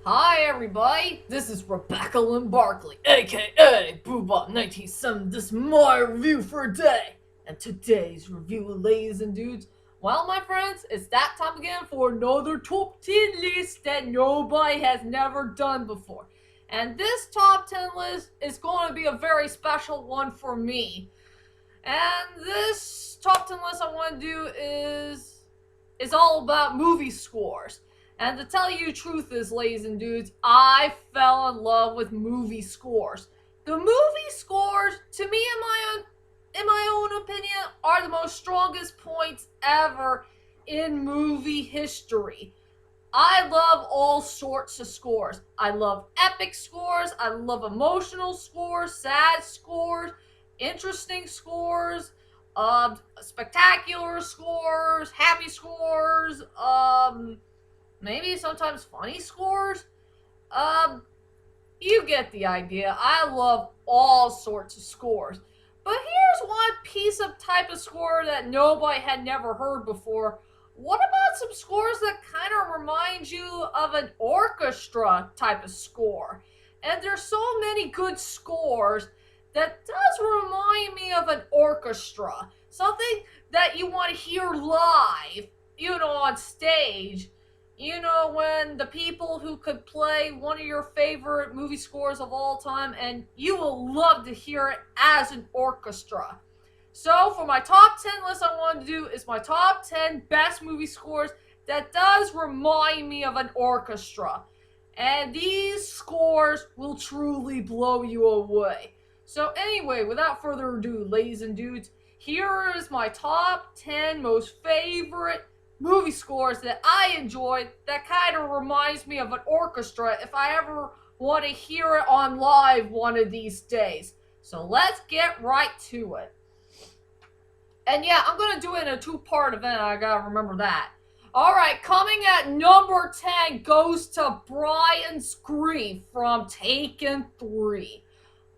Hi everybody, this is Rebecca Lynn Barkley, aka Boobop1970. This is my review for a day. And today's review, ladies and dudes, well my friends, it's that time again for another top 10 list that nobody has never done before. And this top 10 list is going to be a very special one for me. And this top 10 list I want to do is all about movie scores. And to tell you the truth is, ladies and dudes, I fell in love with movie scores. The movie scores, to me, in my own opinion, are the most strongest points ever in movie history. I love all sorts of scores. I love epic scores. I love emotional scores, sad scores, interesting scores, spectacular scores, happy scores, maybe sometimes funny scores. Um, you get the idea. I love all sorts of scores. But here's one piece of type of score that nobody had never heard before. What about some scores that kind of remind you of an orchestra type of score? And there's so many good scores that does remind me of an orchestra. Something that you want to hear live, on stage. When the people who could play one of your favorite movie scores of all time, and you will love to hear it as an orchestra. So, for my top 10 list, I want to do is my top 10 best movie scores that does remind me of an orchestra. And these scores will truly blow you away. So, anyway, without further ado, ladies and dudes, here is my top 10 most favorite movie scores that I enjoyed that kind of reminds me of an orchestra if I ever want to hear it on live one of these days. So let's get right to it. And yeah, I'm gonna do it in a two-part event, I gotta remember that. Alright, coming at number 10 goes to Brian's Grief from Taken 3.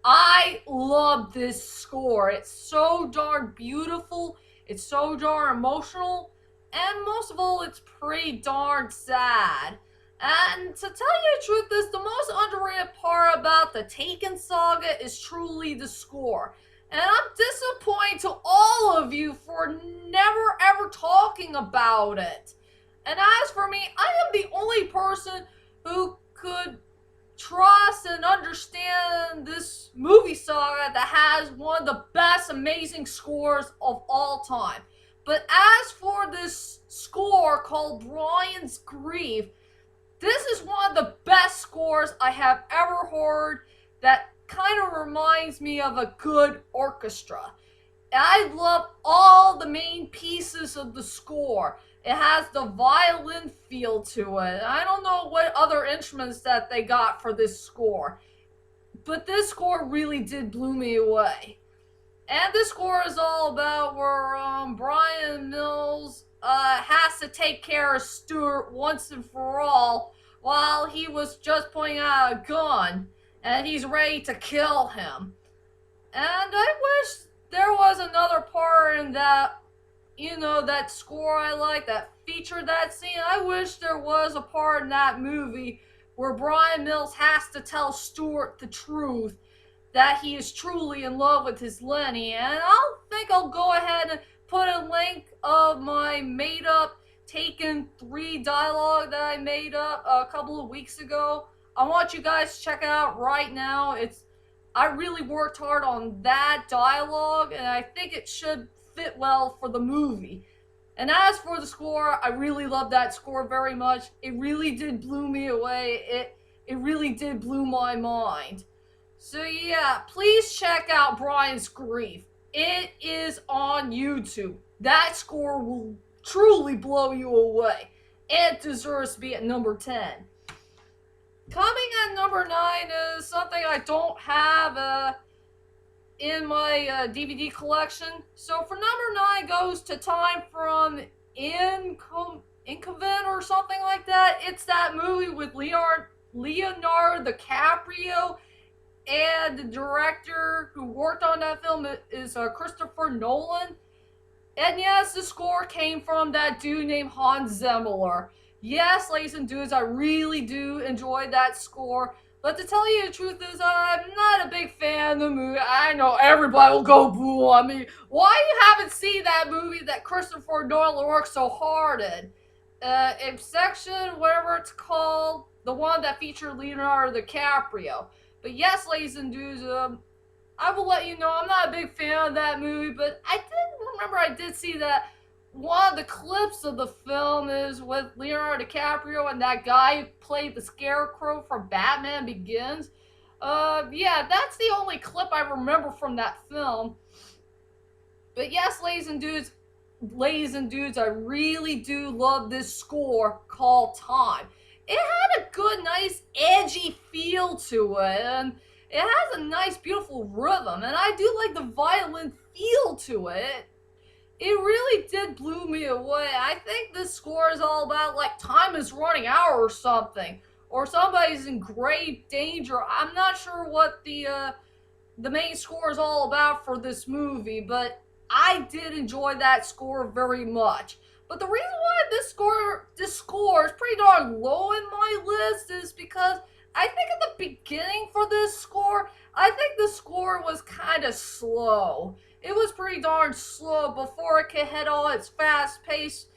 I love this score. It's so darn beautiful, it's so darn emotional, and most of all, it's pretty darn sad. And to tell you the truth, the most underrated part about the Taken saga is truly the score. And I'm disappointed to all of you for never ever talking about it. And as for me, I am the only person who could trust and understand this movie saga that has one of the best amazing scores of all time. But as for this score called Brian's Grief, this is one of the best scores I have ever heard that kind of reminds me of a good orchestra. I love all the main pieces of the score. It has the violin feel to it. I don't know what other instruments that they got for this score, but this score really did blow me away. And this score is all about where Brian Mills has to take care of Stuart once and for all while he was just pulling out a gun and he's ready to kill him. And I wish there was another part in that, that score I like that featured that scene. I wish there was a part in that movie where Brian Mills has to tell Stuart the truth that he is truly in love with his Lenny. And I'll go ahead and put a link of my made up Taken 3 dialogue that I made up a couple of weeks ago. I want you guys to check it out right now. I really worked hard on that dialogue, and I think it should fit well for the movie. And as for the score, I really love that score very much. It really did blow me away. It really did blow my mind. So yeah, please check out Brian's Grief. It is on YouTube. That score will truly blow you away. It deserves to be at number 10. Coming at number 9 is something I don't have in my DVD collection. So for number 9 goes to Time from Inconvent or something like that. It's that movie with Leonardo DiCaprio, and the director who worked on that film is Christopher Nolan. And yes, the score came from that dude named Hans Zimmer. Yes, ladies and dudes, I really do enjoy that score. But to tell you the truth is, I'm not a big fan of the movie. I know everybody will go boo on me. Why you haven't seen that movie that Christopher Nolan worked so hard in? Inception, whatever it's called, the one that featured Leonardo DiCaprio. But yes, ladies and dudes, I will let you know I'm not a big fan of that movie, but I did remember I did see that one of the clips of the film is with Leonardo DiCaprio and that guy who played the Scarecrow from Batman Begins. Yeah, that's the only clip I remember from that film. But yes, ladies and dudes, I really do love this score called Time. It had a good, nice, edgy feel to it, and it has a nice, beautiful rhythm, and I do like the violin feel to it. It really did blew me away. I think this score is all about like time is running out or something, or somebody's in grave danger. I'm not sure what the main score is all about for this movie, but I did enjoy that score very much. But the reason why this score is pretty darn low in my list is because I think at the beginning for this score, I think the score was kind of slow. It was pretty darn slow before it could hit all its fast pace,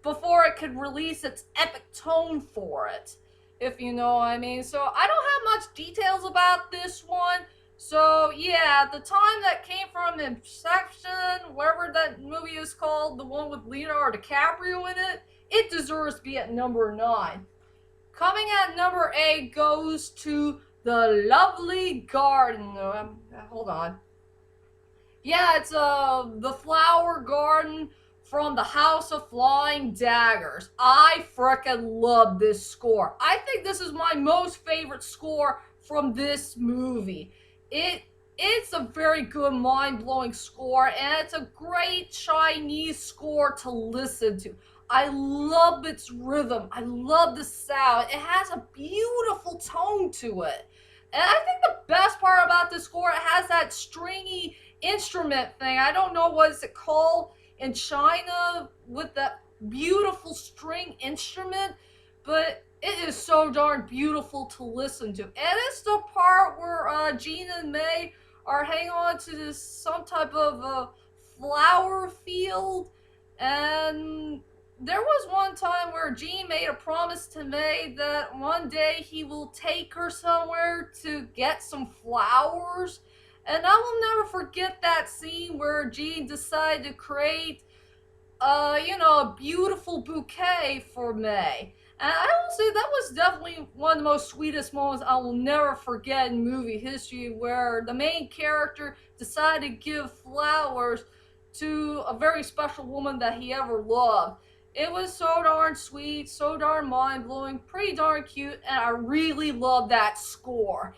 before it could release its epic tone for it, if you know what I mean. So I don't have much details about this one. So yeah, the time that came from Inception, whatever that movie is called, the one with Leonardo DiCaprio in it, it deserves to be at number 9. Coming at number 8 goes to The Lovely Garden. Hold on. Yeah, it's the Flower Garden from the House of Flying Daggers. I frickin' love this score. I think this is my most favorite score from this movie. It it's a very good, mind-blowing score, and it's a great Chinese score to listen to. I love its rhythm. I love the sound. It has a beautiful tone to it. And I think the best part about this score, it has that stringy instrument thing. I don't know what is it called in China with that beautiful string instrument, but it is so darn beautiful to listen to. And it's the part where Gene and May are hanging on to this some type of flower field, and there was one time where Gene made a promise to May that one day he will take her somewhere to get some flowers. And I will never forget that scene where Gene decided to create, a beautiful bouquet for May. And I will say that was definitely one of the most sweetest moments I will never forget in movie history, where the main character decided to give flowers to a very special woman that he ever loved. It was so darn sweet, so darn mind blowing, pretty darn cute, and I really love that score.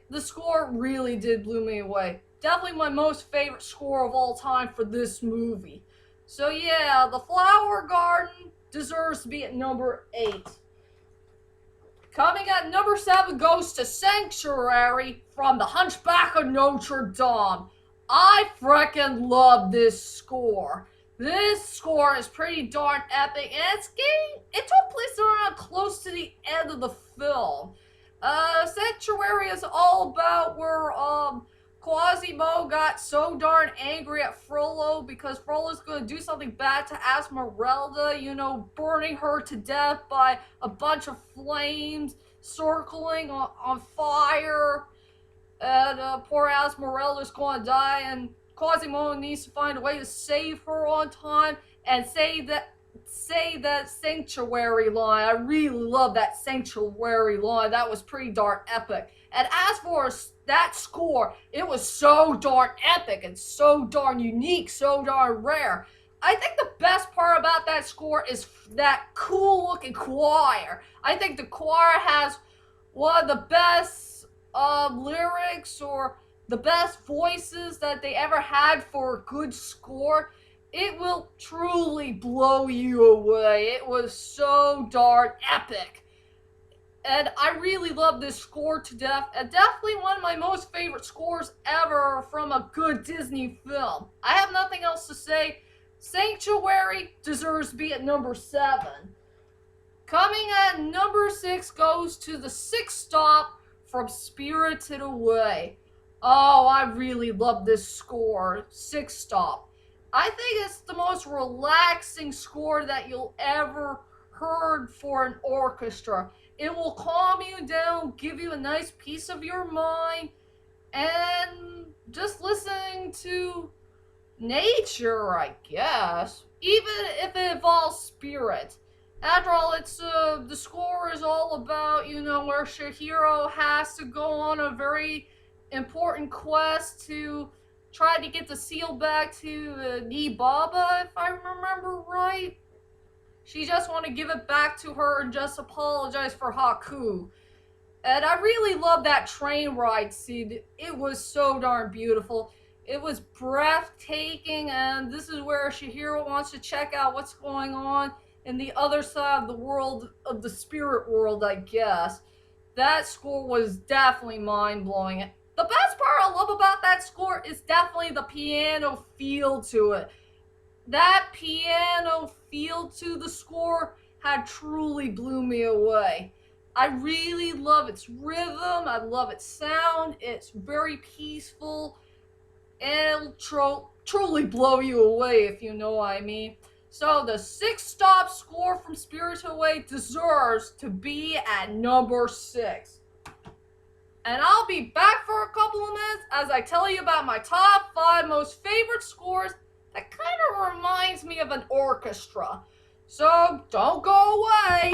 The score really did blew me away. Definitely my most favorite score of all time for this movie. So yeah, The Flower Garden deserves to be at number 8. Coming at number 7 goes to Sanctuary from The Hunchback of Notre Dame. I frickin' love this score. This score is pretty darn epic, and it took place around close to the end of the film. Sanctuary is all about where Quasimo got so darn angry at Frollo because Frollo's gonna do something bad to Esmeralda, burning her to death by a bunch of flames circling on fire. And poor Esmeralda's gonna die, and Quasimo needs to find a way to save her on time and say that sanctuary line. I really love that sanctuary line. That was pretty darn epic. And as for that score, it was so darn epic and so darn unique, so darn rare. I think the best part about that score is that cool looking choir. I think the choir has one of the best lyrics or the best voices that they ever had for a good score. It will truly blow you away. It was so darn epic. And I really love this score to death, and definitely one of my most favorite scores ever from a good Disney film. I have nothing else to say. Sanctuary deserves to be at number 7. Coming at number 6 goes to the sixth stop from Spirited Away. Oh, I really love this score, sixth stop. I think it's the most relaxing score that you'll ever heard for an orchestra. It will calm you down, give you a nice peace of your mind, and just listening to nature, I guess. Even if it involves spirit. After all, it's the score is all about, where Shihiro has to go on a very important quest to try to get the seal back to Nibaba, if I remember right. She just want to give it back to her and just apologize for Haku. And I really love that train ride scene. It was so darn beautiful. It was breathtaking, and this is where Shihiro wants to check out what's going on in the other side of the world, of the spirit world, I guess. That score was definitely mind-blowing. The best part I love about that score is definitely the piano feel to it. That piano feel to the score had truly blew me away. I really love its rhythm, I love its sound, it's very peaceful, and it'll truly blow you away, if you know what I mean. So the sixth stop score from Spirited Away deserves to be at number 6. And I'll be back for a couple of minutes as I tell you about my top 5 most favorite scores that kind of reminds me of an orchestra. So don't go away.